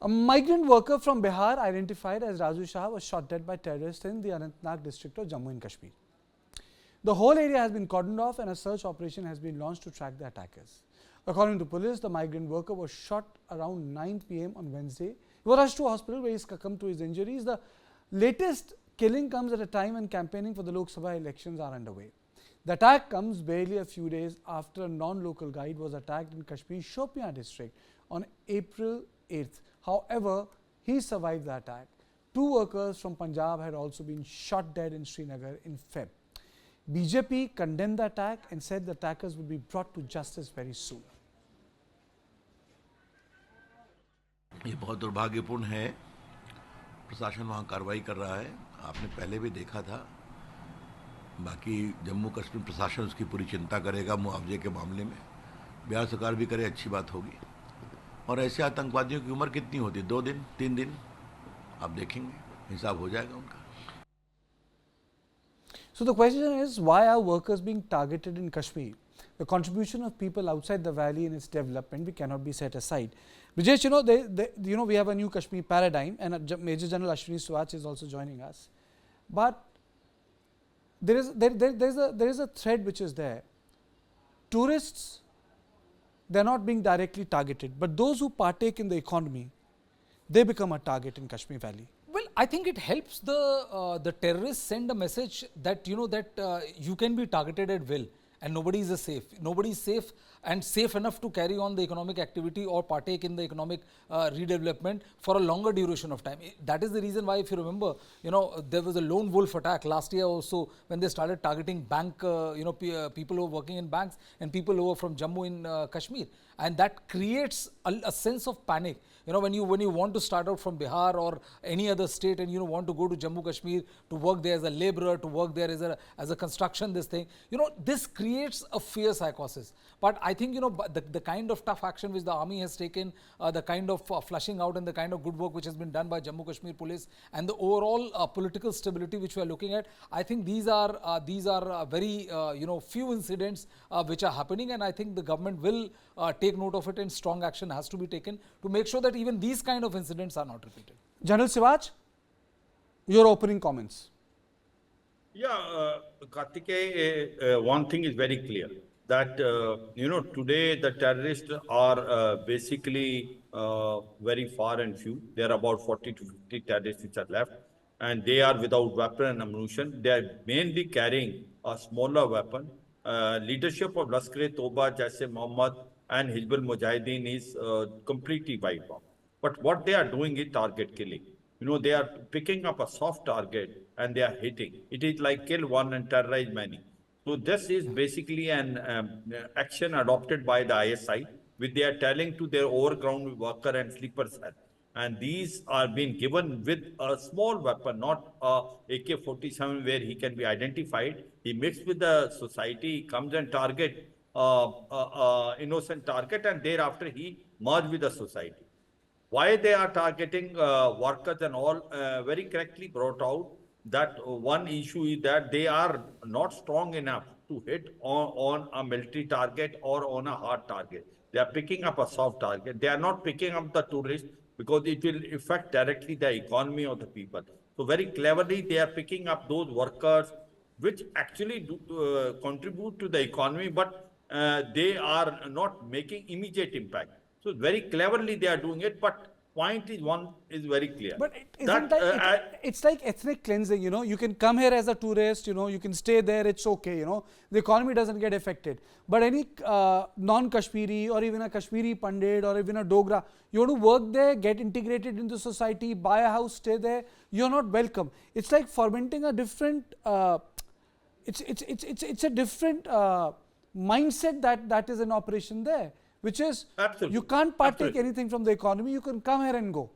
A migrant worker from Bihar identified as Raju Shah was shot dead by terrorists in the Anantnag district of Jammu and Kashmir. The whole area has been cordoned off and a search operation has been launched to track the attackers. According to police, the migrant worker was shot around 9 p.m. on Wednesday. He was rushed to a hospital where he succumbed to his injuries. The latest killing comes at a time when campaigning for the Lok Sabha elections are underway. The attack comes barely a few days after a non-local guide was attacked in Kashmir Shopian district on April 8th. However, he survived the attack. 2 workers from Punjab had also been shot dead in Srinagar in Feb. BJP condemned the attack and said the attackers would be brought to justice very soon. ये बहुत दुर्भाग्यपूर्ण है। प्रशासन वहाँ कार्रवाई कर रहा है, आपने पहले भी देखा था। बाकी जम्मू कश्मीर प्रशासन उसकी पूरी चिंता करेगा मुआवजे के मामले में। बिहार सरकार भी करे, अच्छी बात होगी। और ऐसे आतंकवादियों की उम्र कितनी होती है? 2 दिन, 3 दिन, आप देखेंगे, हिसाब हो जाएगा उनका। So the question is, why are workers being targeted in Kashmir? The contribution of people outside the valley in its development we cannot be set aside. Brijesh, we have a new Kashmir paradigm, and Major General Ashwini Swach is also joining us. But there is a thread which is there. Tourists, they are not being directly targeted, but those who partake in the economy, they become a target in Kashmir Valley. Well, I think it helps the terrorists send a message that you can be targeted at will and nobody is safe. Nobody is safe and safe enough to carry on the economic activity or partake in the economic redevelopment for a longer duration of time. That is the reason why, if you remember, there was a lone wolf attack last year also when they started targeting bank, people who are working in banks and people who are from Jammu in Kashmir, and that creates a sense of panic. When you want to start out from Bihar or any other state and want to go to Jammu Kashmir to work there as a laborer, to work there as a construction, this creates a fear psychosis. But I think the kind of tough action which the army has taken, the kind of flushing out and the kind of good work which has been done by Jammu Kashmir police and the overall political stability which we are looking at, I think these are very few incidents which are happening, and I think the government will take note of it and strong action has to be taken to make sure that even these kind of incidents are not repeated. General Sivaj, your opening comments. Yeah, Kartikeya, one thing is very clear that, today the terrorists are basically very far and few. There are about 40 to 50 terrorists which are left, and they are without weapon and ammunition. They are mainly carrying a smaller weapon. Leadership of Lashkar-e-Toba, Jaise Mohammed and Hizbul Mujahideen is completely wiped out. But what they are doing is target killing. They are picking up a soft target and they are hitting. It is like kill one and terrorize many. So this is basically an action adopted by the ISI, which they are telling to their overground worker and sleeper cell. And these are being given with a small weapon, not a AK-47 where he can be identified. He mixed with the society, he comes and target innocent target, and thereafter he merged with the society. Why they are targeting workers and all, very correctly brought out that one issue is that they are not strong enough to hit on a military target or on a hard target. They are picking up a soft target. They are not picking up the tourists because it will affect directly the economy of the people. So very cleverly, they are picking up those workers which actually do, contribute to the economy, but they are not making immediate impact. So very cleverly they are doing it, but point is very clear. But it's like ethnic cleansing, you can come here as a tourist, you can stay there, it's okay, the economy doesn't get affected. But any non-Kashmiri or even a Kashmiri Pandit or even a Dogra, you want to work there, get integrated into society, buy a house, stay there, you're not welcome. It's like fermenting a different, it's a different mindset that is in operation there. Which is, absolutely, you can't partake anything from the economy, you can come here and go.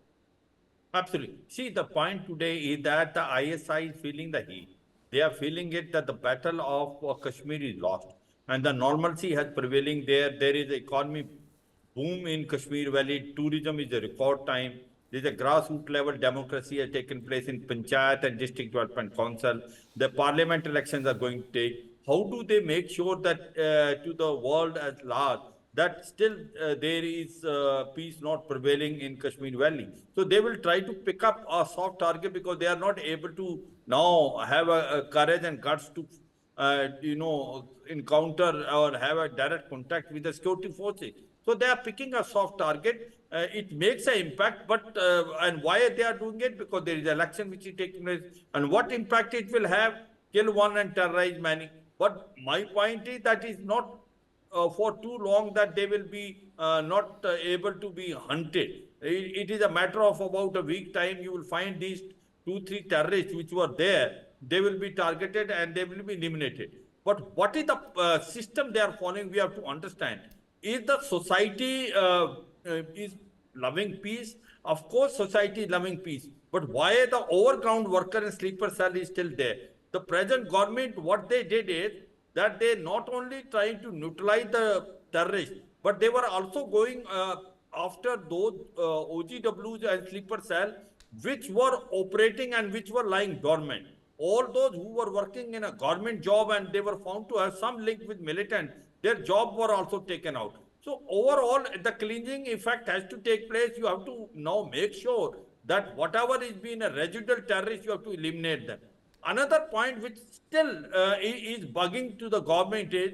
Absolutely. See, the point today is that the ISI is feeling the heat. They are feeling it that the battle of Kashmir is lost. And the normalcy has prevailing there. There is economy boom in Kashmir Valley. Tourism is a record time. There is a grassroots level democracy has taken place in Panchayat and District Development Council. The parliament elections are going to take. How do they make sure that to the world at large, that still there is peace not prevailing in Kashmir Valley. So they will try to pick up a soft target because they are not able to now have a courage and guts to, encounter or have a direct contact with the security forces. So they are picking a soft target. It makes an impact, but and why they are doing it? Because there is election which is taking place, and what impact it will have? Kill one and terrorize many. But my point is that is not for too long that they will be not able to be hunted. It is a matter of about a week time. You will find these 2, 3 terrorists which were there. They will be targeted and they will be eliminated. But what is the system they are following? We have to understand. Is the society is loving peace? Of course, society is loving peace. But why the overground worker and sleeper cell is still there? The present government, what they did is that they not only trying to neutralize the terrorists, but they were also going after those OGWs and sleeper cell which were operating and which were lying dormant. All those who were working in a government job and they were found to have some link with militant, their job were also taken out. So overall, the cleansing effect has to take place. You have to now make sure that whatever is being a residual terrorist, you have to eliminate them. Another point which still is bugging to the government is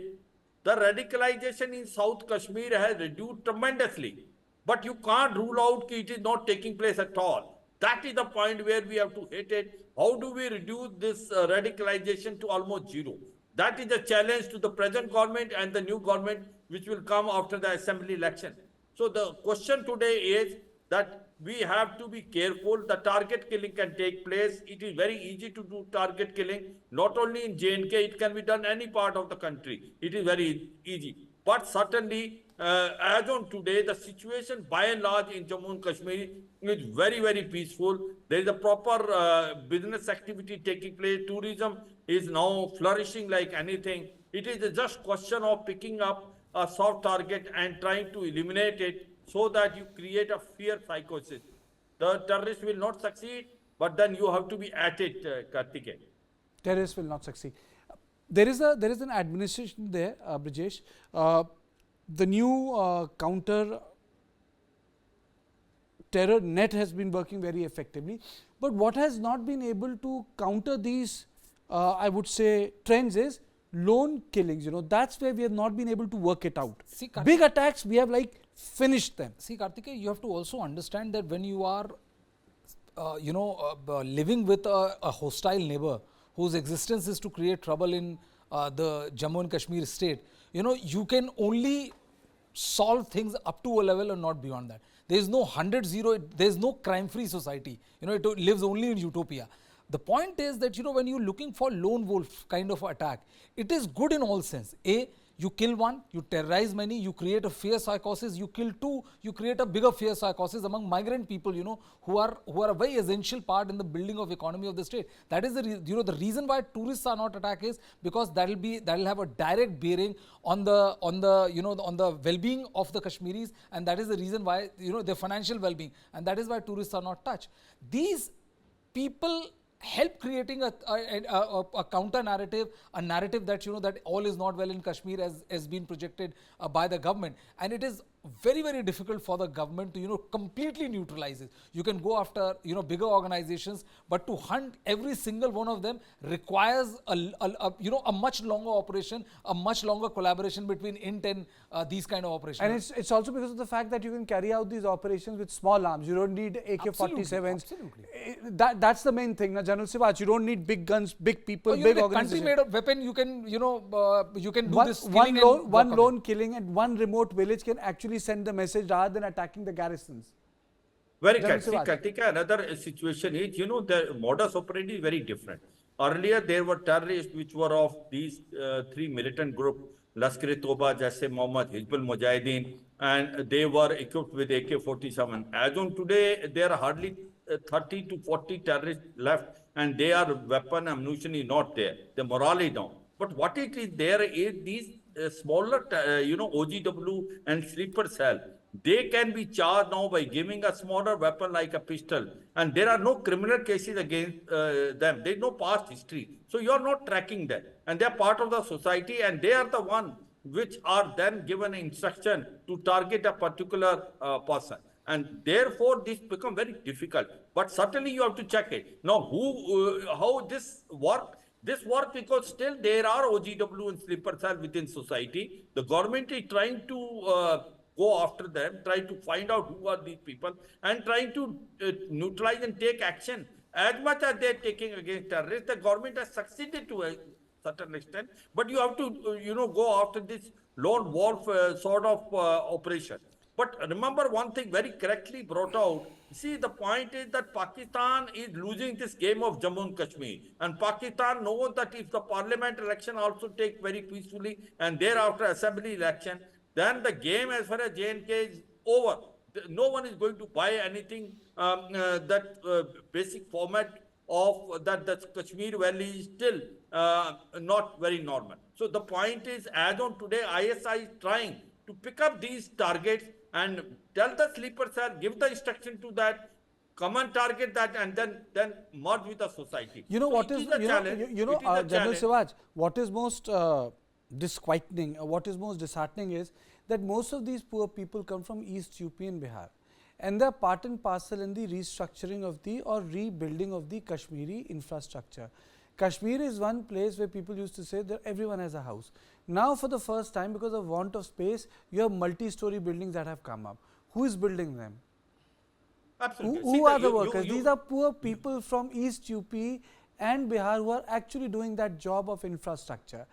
the radicalization in South Kashmir has reduced tremendously. But you can't rule out that it is not taking place at all. That is the point where we have to hit it. How do we reduce this radicalization to almost zero? That is the challenge to the present government and the new government which will come after the assembly election. So the question today is that we have to be careful. The target killing can take place. It is very easy to do target killing. Not only in J&K, it can be done any part of the country. It is very easy. But certainly, as on today, the situation by and large in Jammu and Kashmir is very, very peaceful. There is a proper business activity taking place. Tourism is now flourishing like anything. It is just question of picking up a soft target and trying to eliminate it so that you create a fear psychosis. The terrorists will not succeed, but then you have to be at it, Kartikeya. Terrorists will not succeed. There is an administration there, Brijesh. The new counter terror net has been working very effectively, but what has not been able to counter these, I would say, trends is lone killings. That's where we have not been able to work it out. See, big attacks, we have like finished them. See, Kartikeya, you have to also understand that when you are, living with a hostile neighbor whose existence is to create trouble in the Jammu and Kashmir state, you can only solve things up to a level and not beyond that. There is no 100-0, there is no crime-free society. It lives only in utopia. The point is that, when you're looking for lone wolf kind of attack, it is good in all sense. A, you kill one, you terrorize many, you create a fear psychosis, you kill two, you create a bigger fear psychosis among migrant people, who are a very essential part in the building of economy of the state. That is the reason why tourists are not attacked is because that'll have a direct bearing on the well-being of the Kashmiris, and that is the reason why, their financial well-being, and that is why tourists are not touched. These people help creating a counter narrative, a narrative that that all is not well in Kashmir as been projected by the government, and it is very, very difficult for the government to completely neutralize it. You can go after bigger organizations, but to hunt every single one of them requires a much longer operation, a much longer collaboration between INT and these kind of operations. And it's also because of the fact that you can carry out these operations with small arms. You don't need AK-47s. Absolutely. That's the main thing. General Sivaj, you don't need big guns, big people, big organizations. Country-made weapon, you can do this killing. One lone killing at one remote village can actually send the message rather than attacking the garrisons. Very correct. See, Kartika, another situation is, the modus operandi is very different. Earlier, there were terrorists which were of these 3 militant groups, Lashkar-e-Toba, Jaish-e-Mohammed, Hizbul Mujahideen, and they were equipped with AK-47. As on today, there are hardly 30 to 40 terrorists left, and their weapon ammunition is not there. The morale is down. But what it is there is these smaller, OGW and sleeper cell. They can be charged now by giving a smaller weapon like a pistol, and there are no criminal cases against them. There is no past history, so you are not tracking them, and they are part of the society, and they are the one which are then given instruction to target a particular person. And therefore, this become very difficult. But certainly, you have to check it. Now, how this work? This work because still there are OGW and sleeper cell within society. The government is trying to go after them, try to find out who are these people, and trying to neutralize and take action. As much as they're taking against terrorists, the government has succeeded to a certain extent, but you have to, go after this lone wolf sort of operation. But remember one thing very correctly brought out. See, the point is that Pakistan is losing this game of Jammu and Kashmir. And Pakistan knows that if the parliament election also take very peacefully and thereafter assembly election, then the game as far as J&K is over. No one is going to buy anything that basic format of that the Kashmir Valley is still not very normal. So the point is, as on today, ISI is trying to pick up these targets and tell the sleeper cell, give the instruction to that, come and target that, and then merge with the society. You know So what it is, a challenge. General Siraj, what is most disquieting, what is most disheartening is that most of these poor people come from East UP and Bihar, and they are part and parcel in the restructuring of the or rebuilding of the Kashmiri infrastructure. Kashmir is one place where people used to say that everyone has a house. Now for the first time, because of want of space, you have multi-story buildings that have come up. Who is building them? Absolutely. Who are the workers? These are poor people from East UP and Bihar who are actually doing that job of infrastructure.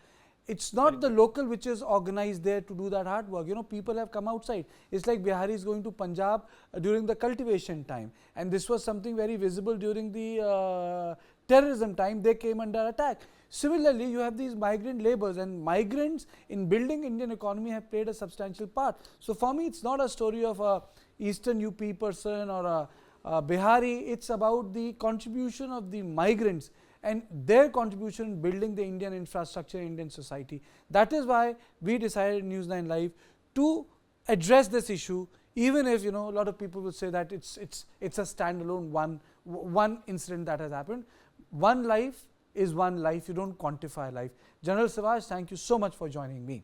It's not the local which is organized there to do that hard work. People have come outside. It's like Biharis going to Punjab during the cultivation time. And this was something very visible during the terrorism time. They came under attack. Similarly, you have these migrant laborers, and migrants in building Indian economy have played a substantial part. So for me, it's not a story of a Eastern UP person or a Bihari. It's about the contribution of the migrants and their contribution in building the Indian infrastructure, Indian society. That is why we decided in News9 Live to address this issue, even if a lot of people will say that it's a standalone one incident that has happened. One life is one life. You don't quantify life. General Siraj, thank you so much for joining me.